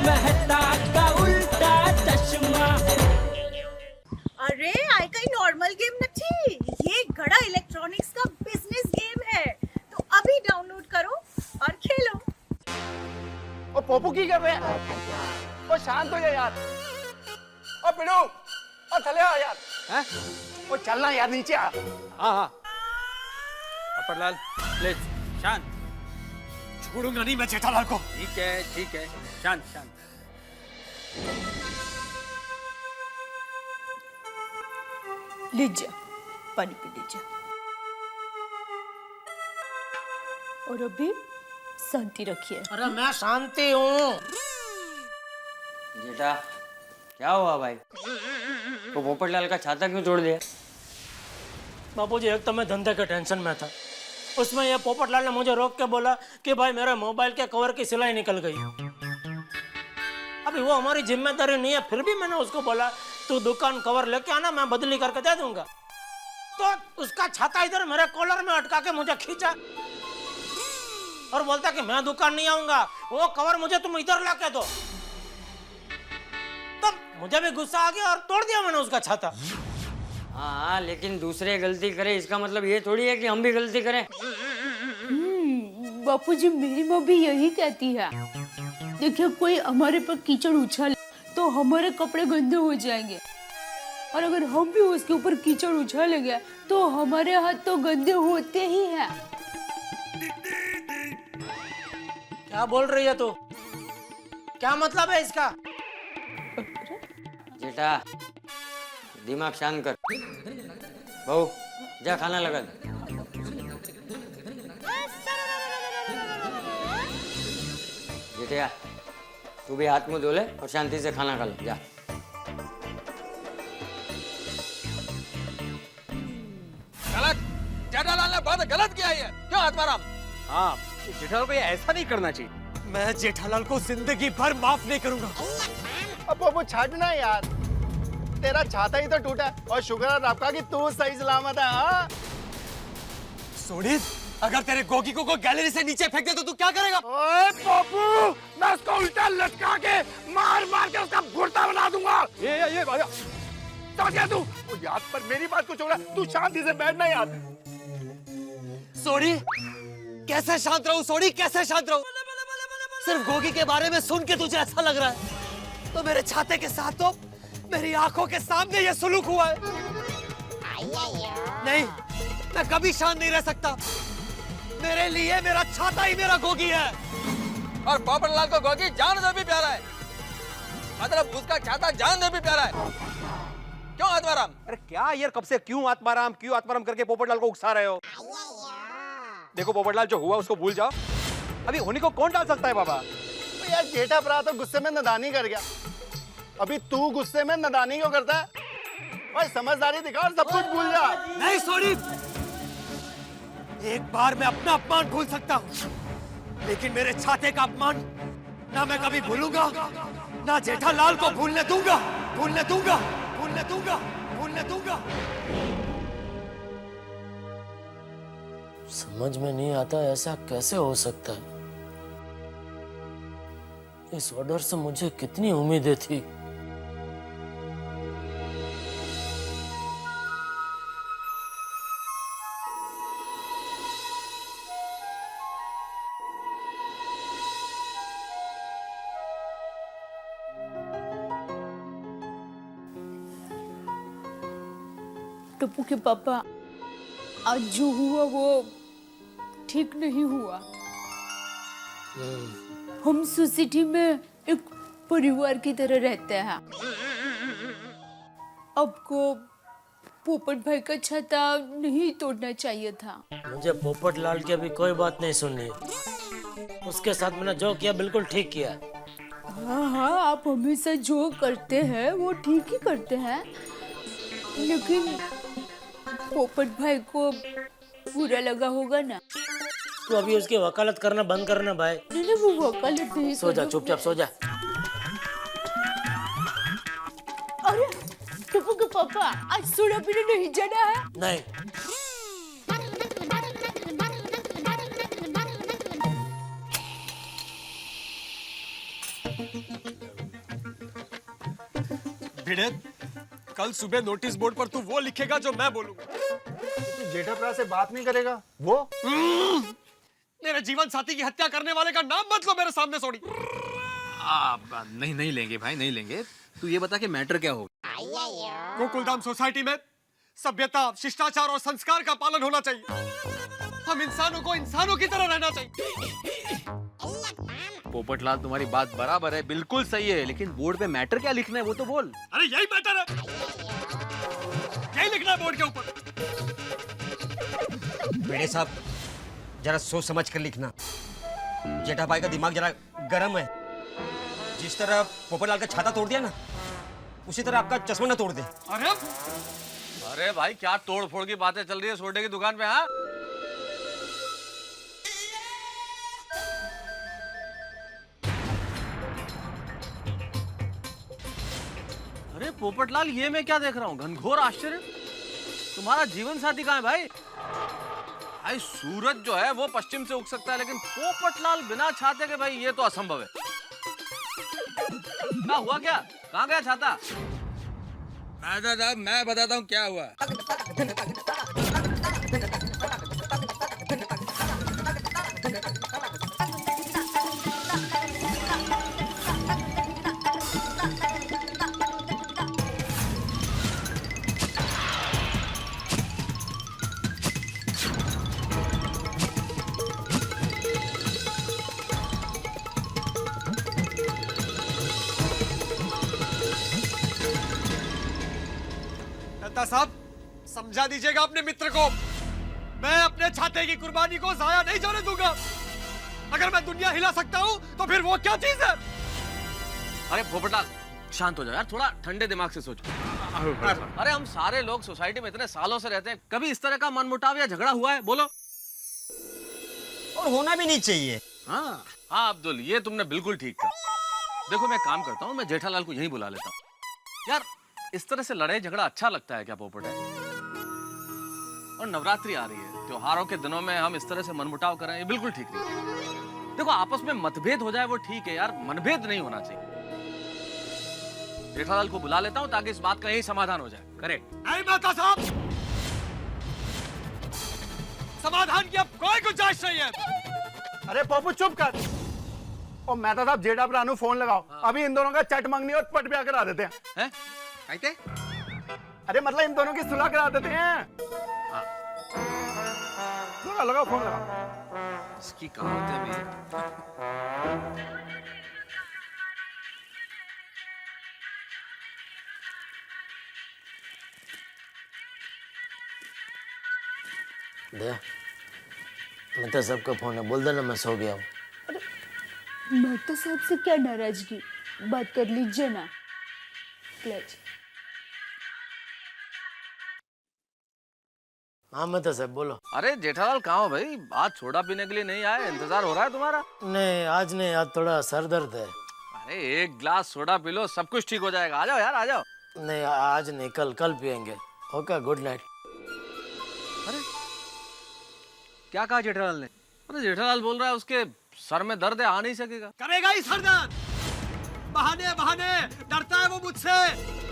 मेहता का उल्टा चश्मा। अरे આ કઈ નોર્મલ ગેમ નથી, ये गड़ा इलेक्ट्रॉनिक्स का बिजनेस गेम है, तो अभी डाउनलोड करो और खेलो। ओ पोपू की कर रहे हैं? ओ शांत हो जा यार। ओ पिड़ू, ओ थले आ यार। हैं? ओ चलना यार नीचे आ। हाँ हाँ पोपटलाल प्लीज शांत। छोड़ूंगा नहीं मैं जेठालाल को। ठीक है शांत शांत। लीजिए पानी पी लीजिए और अभी शांति रखिए। अरे मैं शांति हूँ। जेठा क्या हुआ भाई? तो पोपटलाल का छाता क्यों तोड़ दिया? बापूजी एक तो मैं धंधे के टेंशन में था, उसमें ये पोपटलाल ने मुझे रोक के बोला कि भाई मेरे मोबाइल के कवर की सिलाई निकल गई। अभी वो हमारी जिम्मेदारी नहीं है, फिर भी मैंने उसको बोला तू दुकान कवर लेके आना, मैं बदली करके दे दूंगा। तो उसका छाता इधर मेरे कॉलर में अटका के मुझे खींचा और बोलता कि मैं दुकान नहीं आऊंगा, वो कवर मुझे तुम इधर ला के दो। तब मुझे भी गुस्सा आ गया और तोड़ दिया मैंने उसका छाता। हाँ लेकिन दूसरे गलती करे इसका मतलब ये थोड़ी है कि हम भी गलती करें। बापूजी मेरी माँ भी यही कहती है। देखिए कोई हमारे पर कीचड़ उछाले तो हमारे कपड़े गंदे हो जाएंगे, और अगर हम भी उसके ऊपर कीचड़ उछालेंगे तो हमारे हाथ तो गंदे होते ही हैं। क्या बोल रही है तू? क्या मतलब है इसका? जेठा दिमाग शांत कर। बहू जा खाना लगा दे। जेठिया तू भी हाथ मुंह धो ले और शांति से खाना खा ले जा। गलत, जेठालाल ने बहुत गलत किया है। क्यों आत्माराम? हाँ जेठालाल को ये ऐसा नहीं करना चाहिए। मैं जेठालाल को जिंदगी भर माफ नहीं करूंगा। अब पोपू छाटना यार, तेरा छाता ही तो टूटा है और शुक्र है रब का कि तू सही सलामत है। हाँ सोनी, अगर तेरे गोगी को गैलरी से नीचे फेंक दे तो तू क्या करेगा? ओए पोपू, मैं उसको उल्टा लटका के मार मार के उसका भुर्ता बना दूंगा। ये समझ गया तू? वो याद पर मेरी बात को छोड़ा, तू शांति से बैठना यार। सोनी, कैसे शांत रहूं? सोनी कैसे शांत रहूं? सिर्फ गोगी के बारे में सुन के तुझे ऐसा लग रहा है, तो मेरे छाते के साथ तो मेरी आंखों के सामने ये सुलूक हुआ है। नहीं, मैं कभी शांत नहीं रह सकता। मेरे लिए मेरा छाता ही मेरा गोगी है। और पोपटलाल को गोगी जान से भी प्यारा है, मतलब उसका छाता जान से भी प्यारा है। क्यों आत्माराम? अरे क्या यार कब से क्यों आत्माराम करके पोपटलाल को उकसा रहे हो? देखो पोपटलाल जो हुआ उसको भूल जाओ, अभी होने को कौन डाल सकता है बाबा? तो यार जेठा भरा तो गुस्से में नादानी कर गया, अभी तू गुस्से में नादानी क्यों करता है? और समझदारी दिखा और सब कुछ भूल जा। नहीं सोनी, एक बार मैं अपना अपमान भूल सकता हूँ, लेकिन मेरे छाते का अपमान ना मैं कभी भूलूंगा, ना जेठालाल को भूलने दूंगा। समझ में नहीं आता ऐसा कैसे हो सकता है। इस ऑर्डर से मुझे कितनी उम्मीदें थी। टप्पू के पापा, आज जो हुआ वो ठीक नहीं हुआ। हम सोसाइटी में एक परिवार की तरह रहते हैं। आपको पोपट भाई का छाता नहीं तोड़ना चाहिए था। मुझे पोपटलाल की अभी कोई बात नहीं सुननी है। उसके साथ मैंने जो किया बिल्कुल ठीक किया। हाँ, आप हमेशा जो करते हैं वो ठीक ही करते हैं, लेकिन पोपट भाई को बुरा लगा होगा ना। तू अभी उसकी वकालत करना बंद करना भाई। नहीं, वो वकालत नहीं। सो जा, चुपचाप सो जा। अरे टप्पू के पापा, आज सोडा पीने नहीं जाना है? नहीं। भिड़े, कल सुबह नोटिस बोर्ड पर तू वो लिखेगा जो मैं बोलूंगा। तू जेठाप्रा से बात नहीं करेगा? वो मेरे जीवन साथी की हत्या करने वाले का नाम मत लो मेरे सामने सोनी। नहीं लेंगे भाई, नहीं लेंगे। तू ये बता कि मैटर क्या होगा? गोकुलधाम सोसाइटी में सभ्यता, शिष्टाचार और संस्कार का पालन होना चाहिए। हम इंसानों को इंसानों की तरह रहना चाहिए। पोपटलाल, तुम्हारी बात बराबर है, बिल्कुल सही है, लेकिन बोर्ड पे मैटर क्या लिखना है वो तो बोल। अरे यही मैटर है, यही लिखना है बोर्ड के ऊपर। बेड़े साहब, जरा सोच समझ कर लिखना। जेठा भाई का दिमाग जरा गर्म है। जिस तरह पोपटलाल का छाता तोड़ दिया ना, उसी तरह आपका चश्मा ना तोड़ दे। अरे भाई, क्या तोड़ फोड़ की बातें चल रही है सोडे की दुकान पे? हाँ, अरे पोपटलाल, ये मैं क्या देख रहा हूँ? घनघोर आश्चर्य। तुम्हारा जीवन साथी कहाँ है भाई? भाई सूरज जो है वो पश्चिम से उग सकता है, लेकिन पोपटलाल बिना छाते के, भाई ये तो असंभव है। क्या हुआ? क्या कहाँ गया छाता? मैं बताता हूँ क्या हुआ। दत्ता साहब, समझा दीजिएगा अपने मित्र को। मैं अपने छाते की कुर्बानी को जाया नहीं जाने दूंगा। अगर मैं दुनिया हिला सकता हूँ तो फिर वो क्या चीज है? अरे पोपटलाल, शांत हो जाओ यार, थोड़ा ठंडे दिमाग से सोचो। अरे हम सारे लोग सोसाइटी में इतने सालों से रहते हैं, कभी इस तरह का मनमुटाव या झगड़ा हुआ है? बोलो। और होना भी नहीं चाहिए। हाँ हाँ अब्दुल, ये तुमने बिल्कुल ठीक कहा। देखो, मैं काम करता हूँ, मैं जेठालाल को यहीं बुला लेता हूँ। यार, इस तरह से लड़ाई झगड़ा अच्छा लगता है क्या पोपट है? और नवरात्रि आ रही है, त्योहारों के दिनों में हम इस तरह से मनमुटाव करें, ये बिल्कुल ठीक नहीं। देखो, आपस में मतभेद हो जाए वो ठीक है यार, मनभेद नहीं होना चाहिए। जेठालाल को बुला लेता हूँ ताकि इस बात का यही समाधान हो जाए। करेक्ट? नहीं मेहता साहब, समाधान की अब कोई गुंजाइश नहीं है। अरे पप्पू चुप कर। और मेहता साहब, जेठाप्रा नु फोन लगाओ। अभी इन दोनों का चट मंगनी और पट ब्याह करा देते हैं। हैं? कहते? अरे मतलब इन दोनों की सुलह करा देते हैं। लगाओ फोन लगाओ। इसकी कहावत है भी। दया, मैं तो सबको फोन है, बोल देना मैं सो गया हूँ। मेहता साहब से क्या नाराजगी, बात कर लीजिए ना प्लीज। हाँ मेहता साहब बोलो। अरे जेठालाल कहाँ हो भाई? आज सोडा पीने के लिए नहीं आए? इंतजार हो रहा है तुम्हारा। नहीं आज नहीं, आज थोड़ा सर दर्द है। अरे एक ग्लास सोडा पी लो, सब कुछ ठीक हो जाएगा। आ जाओ यार, आ जाओ। नहीं आज नहीं, कल कल पियेंगे। Okay, good night. अरे क्या कहा जेठालाल ने? अरे जेठालाल बोल रहा है उसके सर में दर्द है, आ नहीं सकेगा। करेगा ही सर दर्द। बहाने बहाने, डरता है वो मुझसे।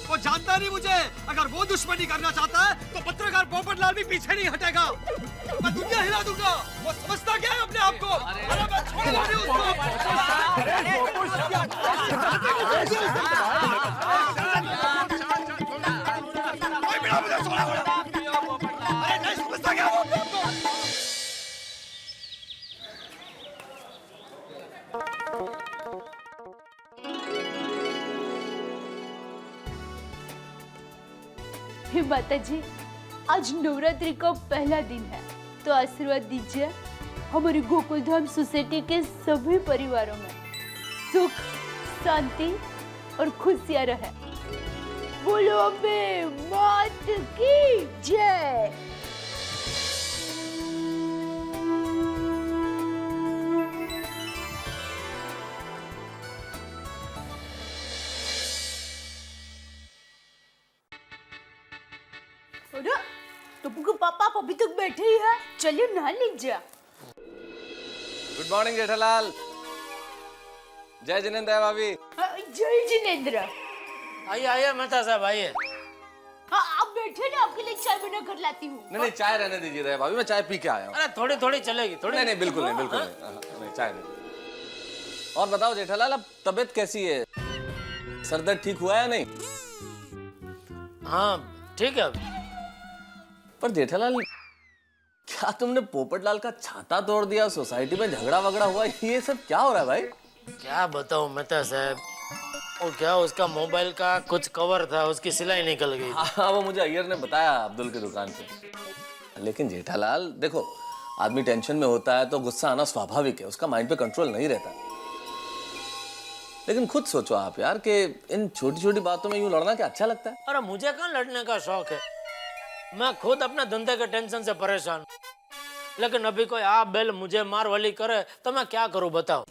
वो जानता नहीं मुझे। अगर वो दुश्मनी करना चाहता है तो पत्रकार पोपटलाल भी पीछे नहीं हटेगा। मैं दुनिया हिला दूंगा। वो समझता क्या है अपने आप को? अरे मैं छोड़ूंगा नहीं उसको। अरे नहीं समझता क्या वो अपने आप को? हे माता जी, आज नवरात्रि का पहला दिन है, तो आशीर्वाद दीजिए हमारी गोकुलधाम सोसाइटी के सभी परिवारों में सुख, शांति और खुशियां रहे। बोलो अम्बे मात की जय। टप्पू के पापा आप अभी तक बैठे ही हैं, चलिए नहा लीजिए। Good morning Jethalal. जय जिनेंद्र भाभी। जय जिनेंद्र। आइए आइए मेहता साहब आइए। हाँ आप बैठे ना, आपके लिए चाय बना कर लाती हूँ। नहीं चाय रहने दीजिए दया भाभी, मैं चाय पी के आया हूँ। अरे थोड़ी थोड़ी चलेगी, थोड़ी। नहीं बिल्कुल नहीं, बिल्कुल नहीं, चाय नहीं। और बताओ जेठालाल, अब तबीयत कैसी है? सर दर्द ठीक हुआ है नहीं? हाँ ठीक है। पर जेठालाल, क्या तुमने पोपटलाल का छाता तोड़ दिया, सोसाइटी में झगड़ा वगड़ा हुआ, ये सब क्या हो रहा है भाई? क्या बताऊं मेहता साहब, वो क्या उसका मोबाइल का कुछ कवर था, उसकी सिलाई निकल गई। हाँ वो मुझे अय्यर ने बताया अब्दुल की दुकान पे। लेकिन जेठालाल देखो, आदमी टेंशन में होता है तो गुस्सा आना स्वाभाविक है, उसका माइंड पे कंट्रोल नहीं रहता। लेकिन खुद सोचो आप यार कि इन छोटी छोटी बातों में यूं लड़ना क्या अच्छा लगता है? अरे मुझे कहाँ लड़ने का शौक है, मैं खुद अपने धंधे के टेंशन से परेशान हूं। लेकिन अभी कोई आप बेल मुझे मार वाली करे तो मैं क्या करूं बताओ।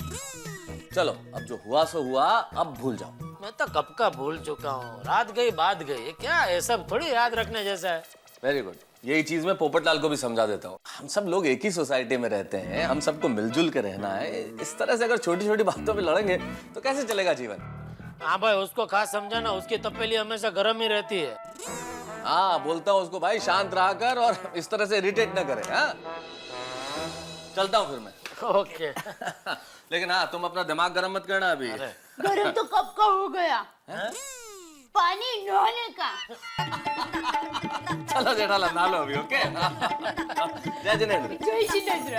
चलो अब जो हुआ सो हुआ, अब भूल जाओ। मैं तो कब का भूल चुका हूँ, रात गई बात गई, ये क्या है, सब थोड़ी याद रखने जैसा है। वेरी गुड, यही चीज मैं पोपटलाल को भी समझा देता हूँ। हम सब लोग एक ही सोसाइटी में रहते हैं, हम सबको मिलजुल के रहना है। इस तरह से अगर छोटी छोटी बातों पे लड़ेंगे तो कैसे चलेगा जीवन? हाँ भाई उसको खास समझाना, उसकी तपेली हमेशा गर्म ही रहती है। हाँ बोलता हूँ उसको भाई शांत रहा कर और इस तरह से इरिटेट ना करे। हाँ चलता हूँ फिर मैं। ओके। लेकिन हाँ तुम अपना दिमाग गर्म मत करना अभी। गरम तो कब का हो गया, पानी नहाने का। चलो जेठालाल नहा लो अभी। ओके। जय जिनेंद्र। जय जिनेंद्र।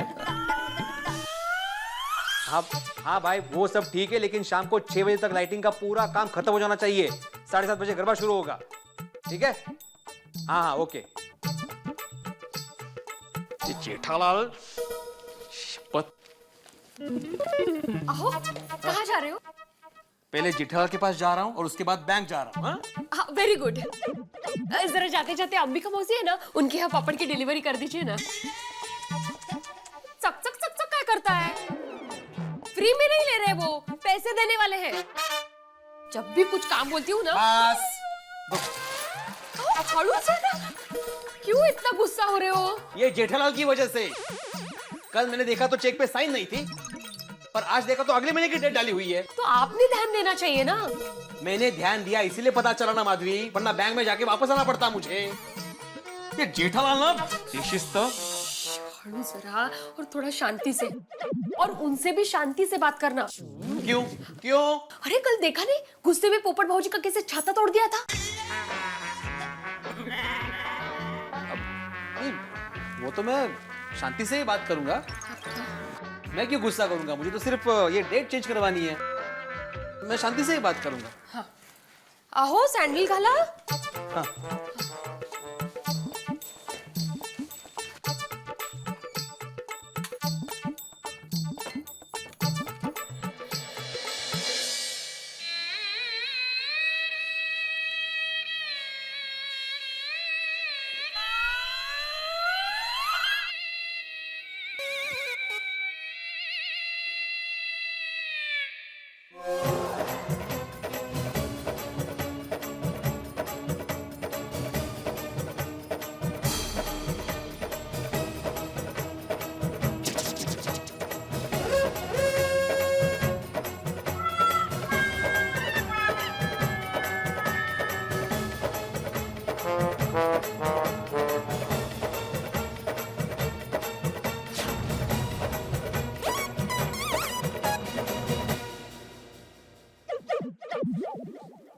हाँ भाई वो सब ठीक है, लेकिन शाम को 6 बजे तक लाइटिंग का पूरा काम खत्म हो जाना चाहिए। 7:30 बजे गरबा शुरू होगा, ठीक है? हाँ ओके। जेठालाल अहो कहाँ जा रहे हो? पहले जेठालाल के पास जा रहा हूँ और उसके बाद बैंक जा रहा हूँ। हाँ वेरी गुड। जरा जाते जाते अंबिका मौसी है ना, उनके यहाँ पापड़ की डिलीवरी कर दीजिए ना। चक चक चक चक क्या करता है? फ्री में नहीं ले रहे, वो पैसे देने वाले हैं। जब भी कुछ काम बोलती हूँ ना, खड़ूस है ना, क्यों इतना गुस्सा हो रहे हो? ये जेठालाल की वजह से। कल मैंने देखा तो चेक पे साइन नहीं थी, पर आज देखा तो अगले महीने की डेट डाली हुई है। तो आपने ध्यान देना चाहिए ना। मैंने ध्यान दिया इसीलिए पता चला ना माधवी, वरना बैंक में जाके वापस आना पड़ता मुझे। ये जेठालाल ना शिस्त। खड़ू जरा, और थोड़ा शांति से, और उनसे भी शांति से बात करना। क्यों क्यों? अरे कल देखा नहीं, गुस्से में पोपट भाऊजी का कैसे छाता तोड़ दिया था। वो तो मैं शांति से ही बात करूंगा, मैं क्यों गुस्सा करूंगा? मुझे तो सिर्फ ये डेट चेंज करवानी है, मैं शांति से ही बात करूंगा। हाँ। आहो सैंडल घाला। हाँ।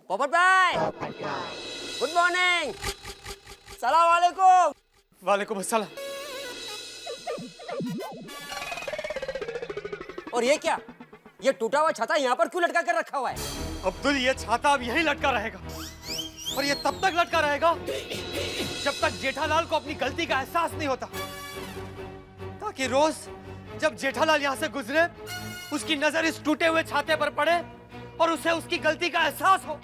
पोपट भाई गुड मॉर्निंग। सलाम वालेकुम। वालेकुम अस्सलाम। और ये क्या, ये टूटा हुआ छाता यहाँ पर क्यों लटका कर रखा हुआ है? अब्दुल ये छाता अब यहीं लटका रहेगा, और ये तब तक लटका रहेगा जब तक जेठालाल को अपनी गलती का एहसास नहीं होता, ताकि रोज जब जेठालाल यहाँ से गुजरे उसकी नजर इस टूटे हुए छाते पर पड़े और उसे उसकी गलती का एहसास हो।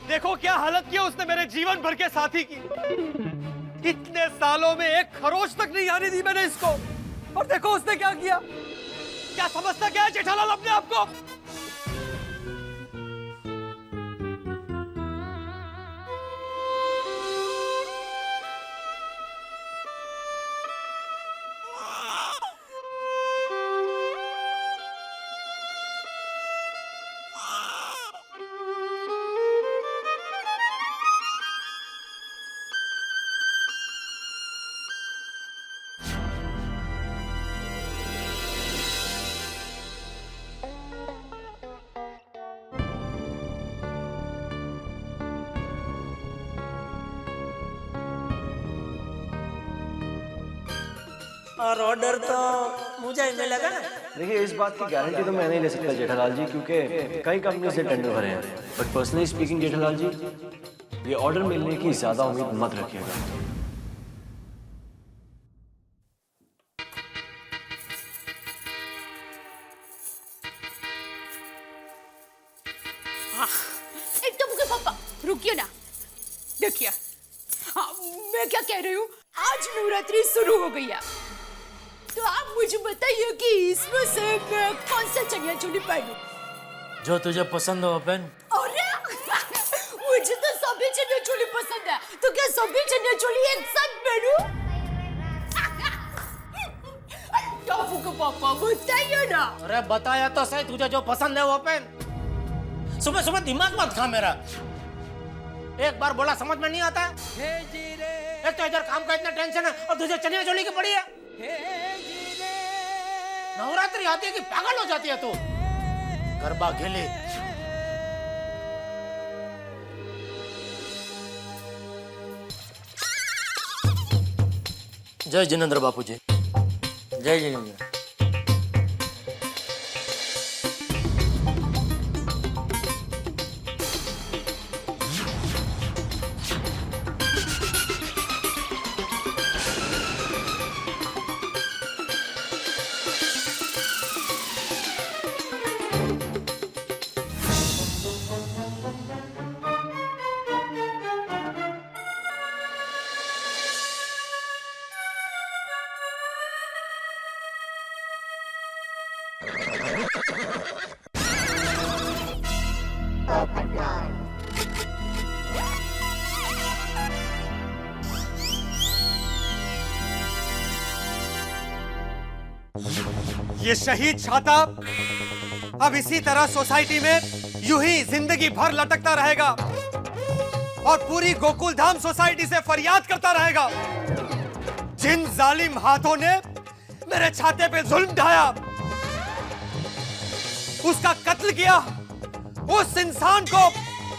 देखो क्या हालत किया उसने मेरे जीवन भर के साथी की। इतने सालों में एक खरोच तक नहीं आने दी मैंने इसको, और देखो उसने क्या किया। क्या समझता क्या है जेठालाल अपने आप को? और ऑर्डर तो मुझे ही मिलेगा ना। देखिए, इस बात की गारंटी तो मैं नहीं ले सकता जेठालाल जी, क्योंकि कई कंपनी से टेंडर भरे हैं। बट पर्सनली स्पीकिंग जेठालाल जी, ये ऑर्डर मिलने की ज्यादा उम्मीद मत रखिएगा। एकदम के पापा रुकिए ना, देखिए मैं क्या कह रही हूँ, आज नवरात्रि शुरू हो गई है, तो आप मुझे बताइए कि इसमें से मैं कौन सा चनिया चोली पहनूं? जो तुझे पसंद हो पहन। अरे मुझे तो सभी चनिया चोली पसंद है, तो क्या सभी चनिया चोली एक साथ पहनूं? टॉफू के पापा बताइए ना। अरे बताया तो सही, तुझे जो पसंद है वो पहन। सुबह सुबह दिमाग मत खा मेरा, एक बार बोला समझ में नहीं आता है। एक तो इधर काम का इतना टेंशन है और तुझे चनिया चोली की पड़ी है। नवरात्रि आती है कि पागल हो जाती है तू। गरबा खेले। जय जिनेंद्र बापू जी। जय जिनेंद्र। ये शहीद छाता अब इसी तरह सोसाइटी में यूं ही जिंदगी भर लटकता रहेगा और पूरी गोकुल धाम सोसाइटी से फरियाद करता रहेगा। जिन जालिम हाथों ने मेरे छाते पे जुल्म ढाया, उसका कत्ल किया, उस इंसान को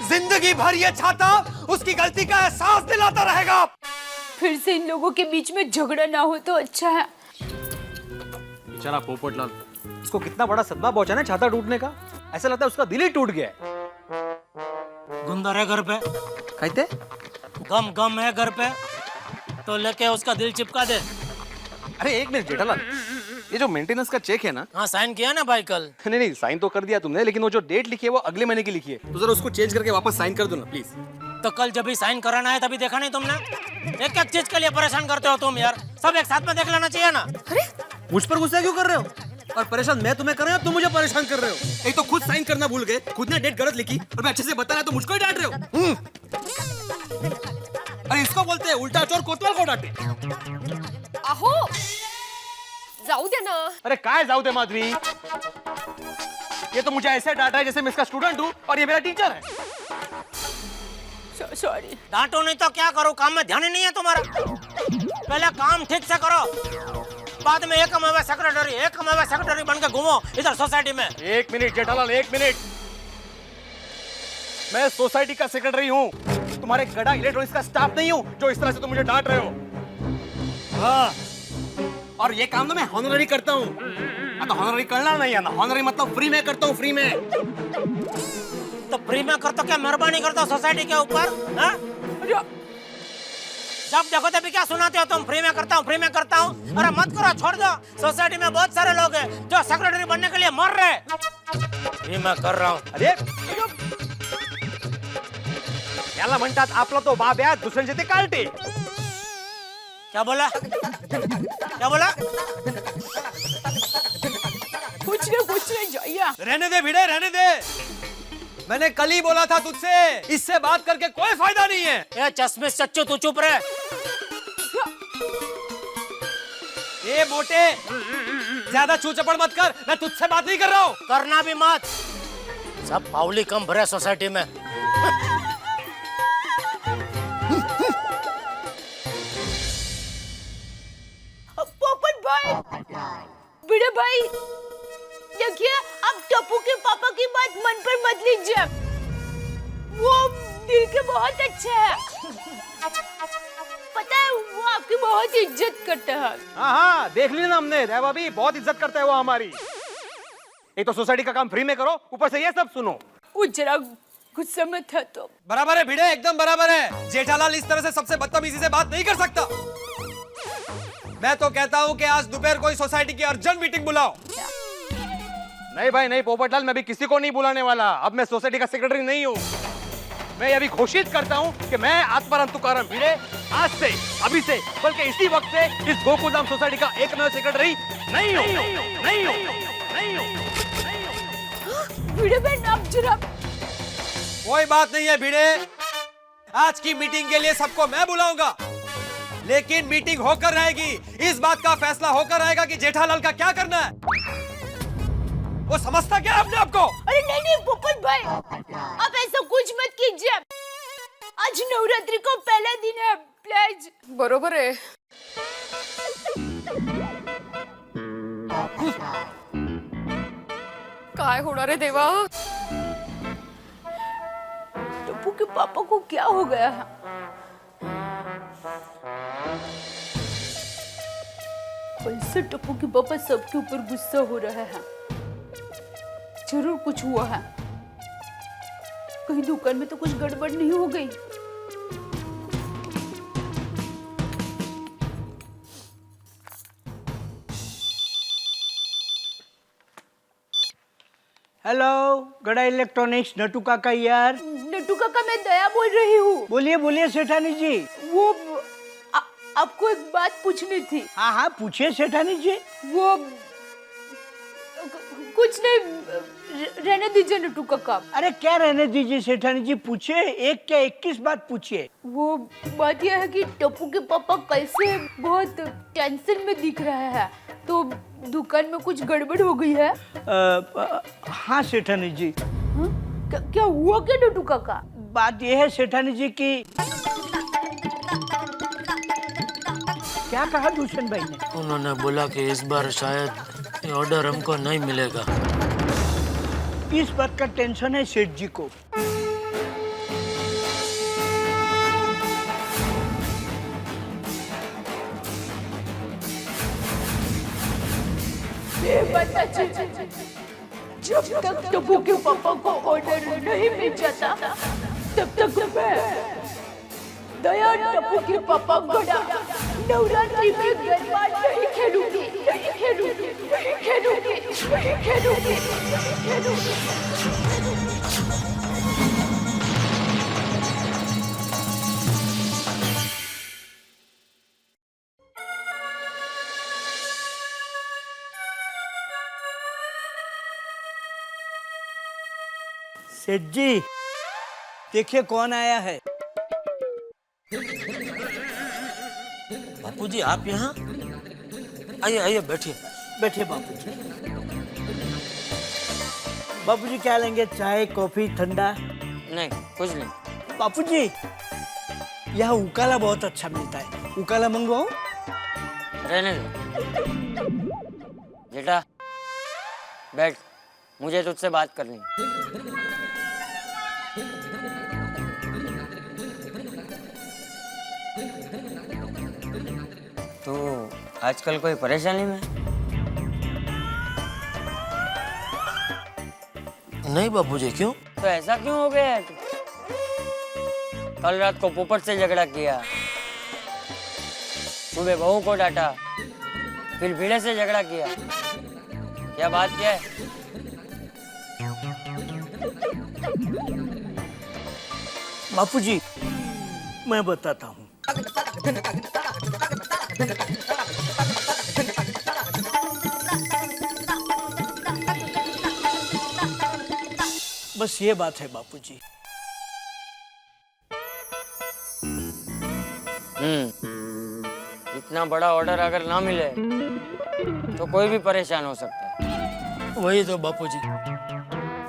जिंदगी भर ये छाता उसकी गलती का एहसास दिलाता रहेगा। फिर से इन लोगों के बीच में झगड़ा ना हो तो अच्छा है। बेचारा पोपटलाल, उसको कितना बड़ा सदमा पहुंचा ना छाता टूटने का। ऐसा लगता है उसका दिल ही टूट गया है। गुंदर है घर पे, कहते गम गम है घर पे, तो लेके उसका दिल चिपका दे। अरे एक मिनट जेठालाल, ये जो मेंटेनेंस का चेक है ना। हाँ साइन किया ना भाई कल। नहीं नहीं, साइन तो कर दिया तुमने, लेकिन वो जो डेट लिखी है वो अगले महीने की लिखी है, तो जरा उसको चेंज करके वापस साइन कर दो ना प्लीज। तो कल जब भी साइन कराना है तभी देखा नहीं तुमने? एक एक चीज के लिए परेशान करते हो तुम यार, सब एक साथ में देख लेना चाहिए ना। अरे मुझ पर गुस्सा क्यों कर रहे हो? और परेशान मैं तुम्हें कर रहा हूँ, तुम मुझे परेशान कर रहे हो। एक तो खुद साइन करना भूल गए, खुद ने डेट गलत लिखी, और मैं अच्छे से बता रहा तो मुझको ही डांट रहे हो। अरे इसको बोलते हैं उल्टा चोर कोतवाल को डांटे। अहो जाऊ दे ना। अरे काय जाऊ दे माधवी, ये तो मुझे ऐसे डांटा है जैसे मैं इसका स्टूडेंट हूँ और ये मेरा टीचर है। सॉरी। डांटो नहीं तो क्या करो, काम में ध्यान ही नहीं है तुम्हारा। पहले काम ठीक से करो, बाद में एक सेक्रेटरी बन के घूमो इधर सोसाइटी में। एक मिनट जेठालाल, एक मिनट। मैं सोसाइटी का सेक्रेटरी हूँ, तुम्हारे गड़ा इलेक्ट्रॉनिक्स का स्टाफ नहीं हूँ जो इस तरह से तुम मुझे डांट रहे हो। हाँ, और ये काम तो मैं हॉनररी करता हूँ। तो हॉनररी करना नहीं है ना, हॉनररी मतलब फ्री में करता हूँ, फ्री में। तो फ्री में करता क्या मेहरबानी करता सोसाइटी के ऊपर? हाँ? जब देखो तभी क्या सुनाते हो तुम, फ्री में करता हूँ, फ्री में करता हूँ। अरे मत करो, छोड़ दो। सोसाइटी में बहुत सारे लोग हैं जो सेक्रेटरी बनने के लिए मर रहे। फ्री में कर रहा हूँ। अरे याला म्हणतात आपला तो बाब्या दुसऱ्यांचे ते कालटे। क्या बोला? क्या बोला? कुछ नहीं जाइए। रहने दे भिड़े, रहने दे। मैंने कल ही बोला था तुझसे, इससे बात करके कोई फायदा नहीं है। ये चश्मे चच्चू तू चुप रहे। ये मोटे, ज्यादा चू चपड़ मत कर, मैं तुझसे बात नहीं कर रहा हूँ। करना भी मत। सब पावली कम भरे सोसाइटी में। पोपट भाई, बड़े भाई, देखिए आप टप्पू के पापा की बात मन पर मत लीजिए, वो दिल के बहुत अच्छे हैं। पता है वो आपकी बहुत इज्जत करता है। हाँ हाँ, देख ली ना हमने, रे भाभी बहुत इज्जत करता है वो हमारी। एक तो सोसाइटी का काम फ्री में करो, ऊपर से ये सब सुनो। वो जरा गुस्से में था तो। बराबर है भिड़े, एकदम बराबर है। जेठालाल इस तरह से सबसे बदतमीजी से बात नहीं कर सकता। मैं तो कहता हूँ कि आज दोपहर को सोसाइटी की अर्जेंट मीटिंग बुलाओ। नहीं भाई नहीं पोपटलाल, मैं भी किसी को नहीं बुलाने वाला। अब मैं सोसाइटी का सेक्रेटरी नहीं हूँ। मैं अभी घोषित करता हूँ कि मैं आत्माराम भिड़े आज से, अभी से, बल्कि इसी वक्त से इस गोकुलधाम सोसाइटी का एकमेव सेक्रेटरी नहीं हूँ। नहीं हूँ, नहीं हूँ। भिड़े बहन आप जरा। कोई बात नहीं है भिड़े, आज की मीटिंग के लिए सबको मैं बुलाऊंगा, लेकिन मीटिंग होकर रहेगी। इस बात का फैसला होकर रहेगा कि जेठालाल का क्या करना है। वो समझता क्या है अपने आप को? अरे नहीं नहीं पोपट भाई, आप ऐसा कुछ मत कीजिए। आज नवरात्रि को पहला दिन है, प्लीज। बरोबर आहे। काय होणार आहे देवा? टप्पू के पापा को क्या हो गया है? कल से टप्पू के पापा सबके ऊपर गुस्सा हो रहा है। जरूर कुछ हुआ है। कहीं दुकान में तो कुछ गड़बड़ नहीं हो गई। हेलो, गड़ा इलेक्ट्रॉनिक्स, नटू काका यार। नट्टू काका, मैं दया बोल रही हूँ। बोलिए बोलिए सेठानी जी। वो आपको एक बात पूछनी थी। हाँ हाँ पूछिए सेठानी जी। वो कुछ नहीं, रहने दीजिए नट्टू काका। अरे क्या रहने दीजिए सेठानी जी, पूछिए। एक क्या 21 बात पूछिए। वो बात यह है कि टप्पू के पापा कल से बहुत टेंशन में दिख रहा है, तो दुकान में कुछ गड़बड़ हो गई है। हाँ सेठानी जी। क्या हुआ क्या नट्टू काका? बात यह है सेठानी जी की। क्या कहा दूषण भाई ने? उन्होंने बोला कि इस बार शायद ये ऑर्डर हमको नहीं मिलेगा। इस बात का टेंशन है सेठ जी को। जब तक टप्पू के पापा को ऑर्डर नहीं मिल जाता, तब तक मैं दया टप्पू के पापा गड़ा नवरात्रि में गरबा नहीं खेलूंगी, नहीं खेलूंगी, नहीं खेलूंगी, नहीं खेलूंगी, नहीं खेलूंगी। सेठ जी देखिए कौन आया है। बापूजी आप यहाँ? आइए आइए बैठिए। बैठिए बापूजी। बापूजी क्या लेंगे, चाय कॉफी ठंडा? नहीं कुछ नहीं। बापूजी यहाँ उकाला बहुत अच्छा मिलता है, उकाला मंगवाओ? रहने दो। बेटा बैठ, मुझे तुझसे बात करनी है। तो आजकल कोई परेशानी में? नहीं बापूजी, क्यों? तो ऐसा क्यों हो गया है? कल रात को पोपट से झगड़ा किया, सुबह बहू को डांटा, फिर भिड़े से झगड़ा किया। क्या बात क्या है? बापूजी मैं बताता हूँ। बस ये बात है बापूजी। इतना बड़ा ऑर्डर अगर ना मिले तो कोई भी परेशान हो सकता है। वही तो बापूजी,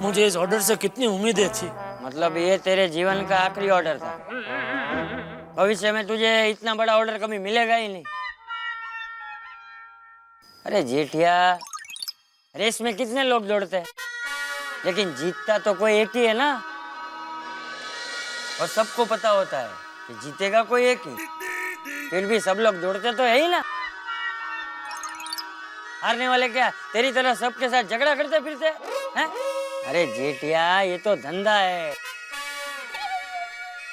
मुझे इस ऑर्डर से कितनी उम्मीदें थी। मतलब ये तेरे जीवन का आखिरी ऑर्डर था? भविष्य में तुझे इतना बड़ा ऑर्डर कभी मिलेगा ही नहीं। अरे जेठिया, रेस में कितने लोग दौड़ते हैं, लेकिन जीतता तो कोई एक ही है ना। और सबको पता होता है कि जीतेगा कोई एक ही, फिर भी सब लोग दौड़ते तो है ही ना। हारने वाले क्या तेरी तरह सबके साथ झगड़ा करते फिरते हैं? अरे जेठिया, ये तो धंधा है,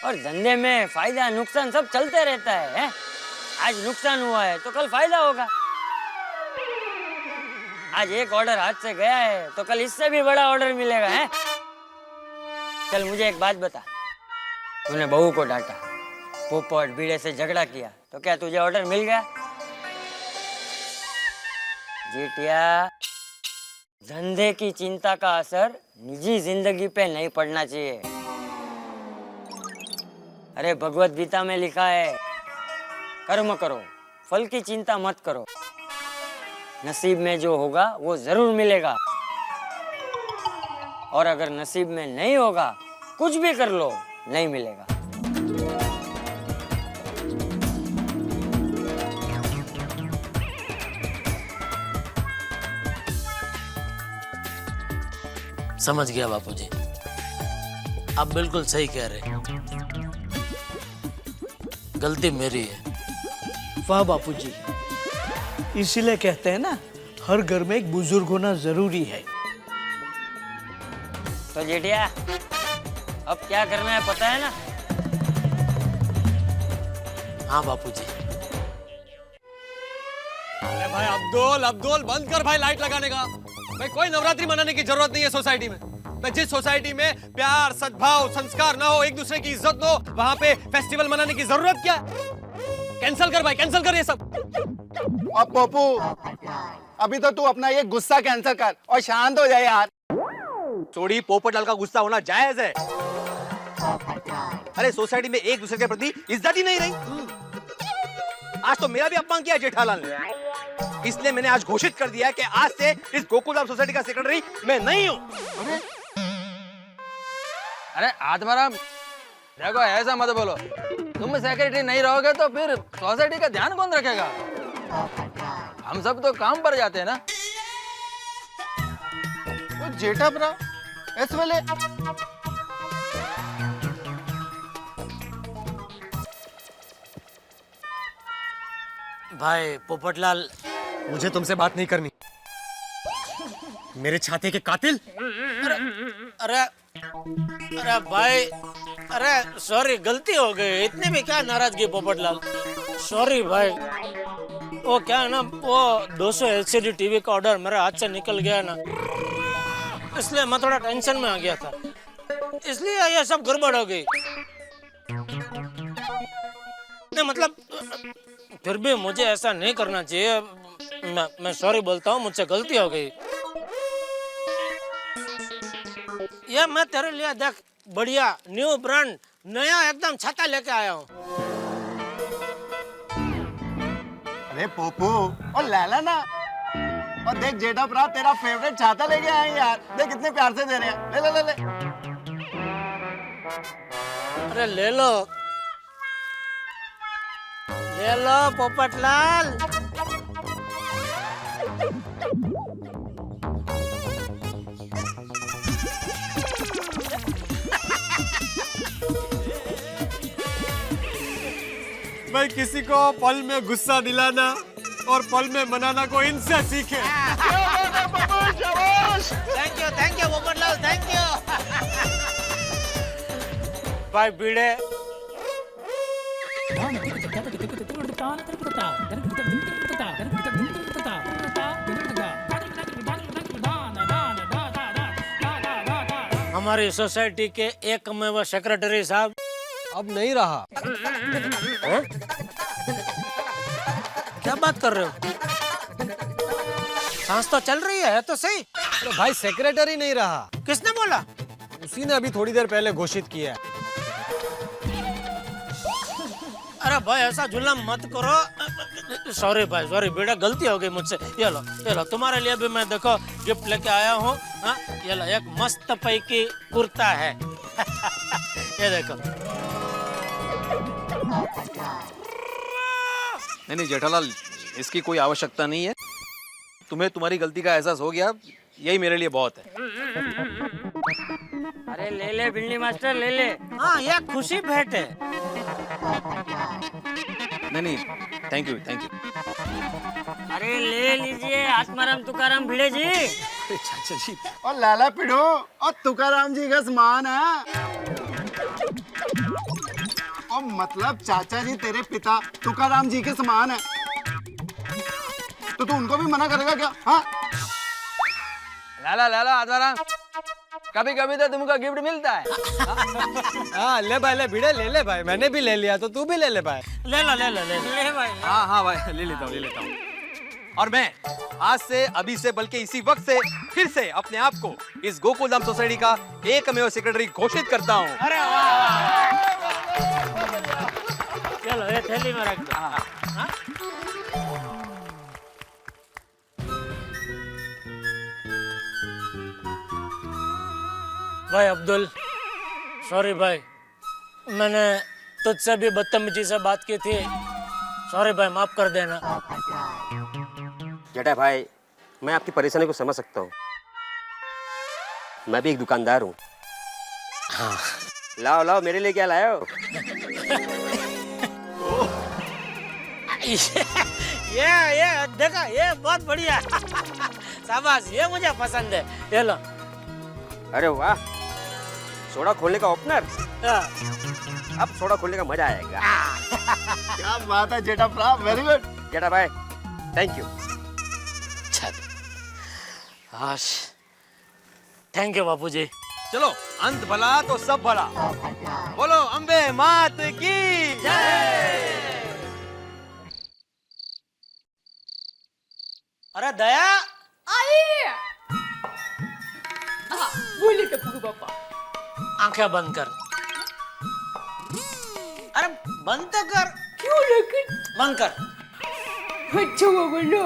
और धंधे में फायदा नुकसान सब चलते रहता है। आज नुकसान हुआ है तो कल फायदा होगा। आज एक ऑर्डर हाथ से गया है तो कल इससे भी बड़ा ऑर्डर मिलेगा है। चल मुझे एक बात बता, तूने बहू को डांटा, पोपट बीड़े से झगड़ा किया, तो क्या तुझे ऑर्डर मिल गया? जेठिया, धंधे की चिंता का असर निजी जिंदगी पे नहीं पड़ना चाहिए। अरे भगवत गीता में लिखा है, कर्म करो, फल की चिंता मत करो, नसीब में जो होगा वो जरूर मिलेगा। और अगर नसीब में नहीं होगा, कुछ भी कर लो, नहीं मिलेगा। समझ गया बापूजी, आप बिल्कुल सही कह रहे हैं, गलती मेरी है। वाह बापूजी, इसीलिए कहते हैं ना, हर घर में एक बुजुर्ग होना जरूरी है। तो जेठिया, अब क्या करना है पता है ना? हाँ बापूजी। अरे भाई अब्दुल, अब्दुल बंद कर भाई लाइट लगाने का। भाई कोई नवरात्रि मनाने की जरूरत नहीं है सोसाइटी में। तो जिस सोसाइटी में प्यार, सद्भाव, संस्कार ना हो, एक दूसरे की इज्जत ना हो, वहां पे फेस्टिवल मनाने की जरूरत क्या है? कैंसिल कर भाई, कैंसिल कर ये सब। अब पप्पू, अभी तो तू अपना ये गुस्सा कैंसिल कर और शांत हो जाए यार। छोड़ी, पोपटलाल का गुस्सा होना जायज है। अरे सोसाइटी में एक दूसरे के प्रति इज्जत ही नहीं रही। आज तो मेरा भी अपमान किया जेठालाल ने, इसलिए मैंने आज घोषित कर दिया कि आज से इस गोकुलधाम सोसाइटी का सेक्रेटरी मैं नहीं हूं। अरे आत्माराम, देखो ऐसा मत बोलो, तुम सेक्रेटरी नहीं रहोगे तो फिर सोसाइटी का ध्यान कौन रखेगा? हम सब तो काम पर जाते हैं ना। तो जेठा ब्रा इस वेले भाई पोपटलाल, मुझे तुमसे बात नहीं करनी। मेरे छाते के कातिल। अरे अरे भाई, अरे सॉरी, गलती हो गई, इतनी भी क्या नाराजगी पोपटलाल, सॉरी भाई। वो क्या है ना, वो 200 एलसीडी टीवी का ऑर्डर मेरे हाथ से निकल गया ना, इसलिए मैं थोड़ा टेंशन में आ गया था, इसलिए ये सब गड़बड़ हो गई। नहीं मतलब, फिर भी मुझे ऐसा नहीं करना चाहिए। मैं सॉरी बोलता हूँ, मुझसे गलती हो गई। ये मैं तेरे लिए देख, बढ़िया न्यू ब्रांड, नया एकदम छाता लेके आया हूँ। अरे पोपू, और लाला ना, और देख जेठा ब्रा तेरा फेवरेट छाता लेके आए हैं यार। देख कितने प्यार से दे रहे हैं, ले ले ले ले। अरे ले लो, ले लो पोपटलाल। भाई किसी को पल में गुस्सा दिलाना और पल में मनाना को इनसे सीखे। Thank you Popatlal, thank you. भाई बीड़े, हमारी सोसाइटी के एकमेव सेक्रेटरी साहब अब नहीं रहा। क्या बात कर रहे हो? सांस तो चल रही है तो सही। अरे भाई सेक्रेटरी नहीं रहा। किसने बोला? उसी ने अभी थोड़ी देर पहले घोषित किया है। अरे भाई ऐसा जुल्म मत करो, सॉरी भाई सॉरी बेटा, गलती हो गई मुझसे। ये लो तुम्हारे लिए भी मैं देखो गिफ्ट लेके आया हूँ। हाँ ये लो एक मस्त पैकी कुर्ता है। ये देखो। नहीं जेठालाल, इसकी कोई आवश्यकता नहीं है। तुम्हें तुम्हारी गलती का एहसास हो गया, यही मेरे लिए बहुत है। अरे ले ले भिंडी मास्टर ले ले। हाँ ये खुशी भेंट है। नहीं थैंक यू। अरे ले लीजिए आत्माराम तुकाराम भिड़े जी। चाचा जी और लाला पिढ़ो और तुकाराम जी का सामान है। और मतलब चाचा जी तेरे पिता तुकाराम जी के समान है, तो तू उनको भी मना करेगा क्या? हाँ लाला आत्माराम, कभी कभी तो तुमको गिफ्ट मिलता है। हाँ ले भाई, ले भिड़े ले ले भाई, मैंने भी ले लिया तो तू भी ले ले भाई। ले लो ले भाई। हाँ भाई ले लेता हूँ। और मैं आज से, अभी से, बल्कि इसी वक्त से फिर से अपने आप को इस गोकुलधाम सोसाइटी का एकमेव सेक्रेटरी घोषित करता हूँ। अरे वाह। चलो ये थैली में रख दो। हाँ? भाई अब्दुल, सॉरी भाई, मैंने तुझसे भी बदतमीजी से बात की थी। सॉरी भाई, माफ कर देना। जेठा भाई, मैं आपकी परेशानी को समझ सकता हूँ। मैं भी एक दुकानदार हूँ। हाँ। लाओ मेरे लिए क्या लाए हो? ये देखा, ये बहुत बढ़िया। शाबाश, ये मुझे पसंद है। ये लो। अरे वाह, सोडा खोलने का ओपनर। अब सोडा खोलने का मजा आएगा। क्या बात है जेठा भ्रा, very good. Jetha Bhai thank you. Thank you Bapu ji. चलो, अंत भला तो सब भला। बोलो अम्बे मात की जय। अरे दया, आई। बोले टप्पू के पापा। आंखें बंद कर। अरे बंद तो कर। क्यों लेकिन? बंद कर। अच्छा बाबा लो।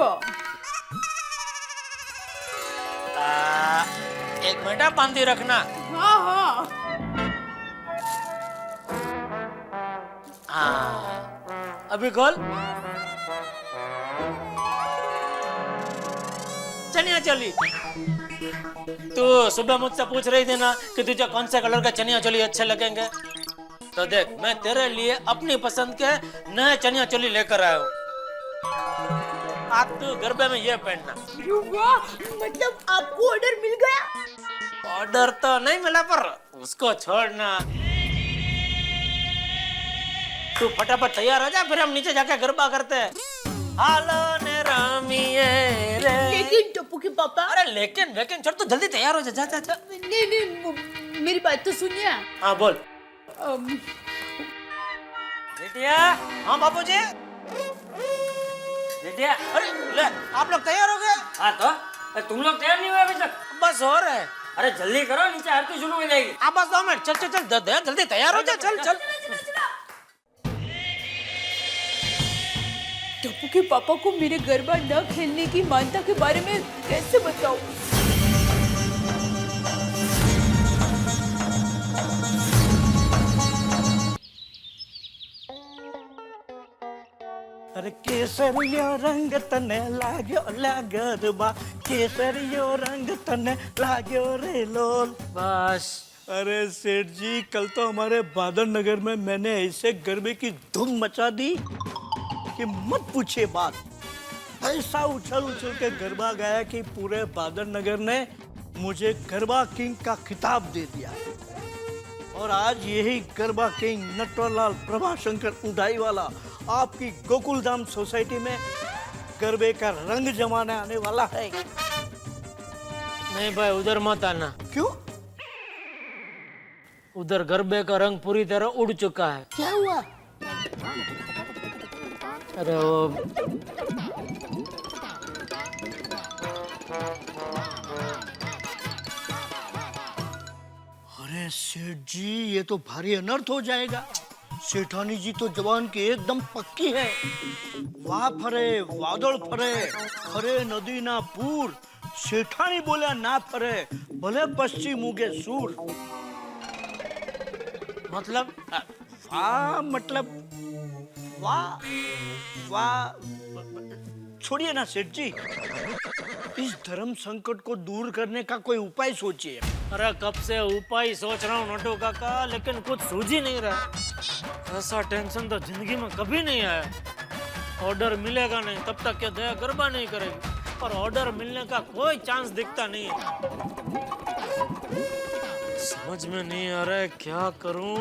एक मिनट बांधी रखना। हाँ। अभी खोल। चनिया चोली। तू सुबह मुझसे पूछ रही थी ना कि तुझे कौन से कलर का चनिया चोली अच्छे लगेंगे, तो देख मैं तेरे लिए अपनी पसंद के नए चनिया चोली लेकर आया हूँ। आज तू गरबे में ये पहनना। मतलब आपको ऑर्डर मिल गया? ऑर्डर तो नहीं मिला, पर उसको छोड़ना। तू फटाफट तैयार हो जा, फिर हम नीचे जाके गरबा करते हैं। हालो ने रामिये रे। लेकिन टप्पू के पापा। अरे लेकिन छोड़, तू जल्दी तैयार हो जा। नहीं, मेरी बात तो सुनिए। हाँ बोल। बेटिया। हाँ बाबूजी। बेटिया। अरे ले, आप लोग तैयार हो गए? हाँ तो तुम लोग तैयार नहीं हुए अभी तक? बस हो रहे हैं। अरे जल्दी करो, नीचे आरती शुरू हो जाएगी। आप बस 2 मिनट। चल जल्दी तैयार हो जा। चल। टप्पू के पापा को मेरे गरबा न खेलने की मान्यता के बारे में कैसे बताऊं? अरे केसरियो रंग तने लाग्यो गरबा, केसरियो रंग तने लाग्यो रे लोल। बस। अरे सेठ जी, कल तो हमारे बादल नगर में मैंने ऐसे गरबे की धूम मचा दी कि मत पूछिए बात। ऐसा उछल के गरबा गाया कि पूरे बादल नगर ने मुझे गरबा किंग का खिताब दे दिया। और आज यही गरबा किंग नटवरलाल प्रभाशंकर उडाई वाला आपकी गोकुलधाम सोसाइटी में गरबे का रंग जमाने आने वाला है। नहीं भाई, उधर मत आना। क्यों? उधर गरबे का रंग पूरी तरह उड़ चुका है। क्या हुआ? अरे वो अरे सेठ जी, ये तो भारी अनर्थ हो जाएगा। सेठानी जी तो जवान की एकदम पक्की है। वाह फरे वादळ फरे, खरे नदी ना पूर, सेठानी बोल्या ना फरे, भले पश्चिम उगे सूर। मतलब वाह मतलब वाह वाह, छोड़िए ना सेठ जी, इस धर्म संकट को दूर करने का कोई उपाय सोचिए। अरे कब से उपाय सोच रहा हूँ नटू काका, लेकिन कुछ सूझ ही नहीं रहा। ऐसा टेंशन तो जिंदगी में कभी नहीं आया। ऑर्डर मिलेगा नहीं तब तक ये दया गरबा नहीं करेगी, और ऑर्डर मिलने का कोई चांस दिखता नहीं है। समझ में नहीं आ रहा है क्या करूं।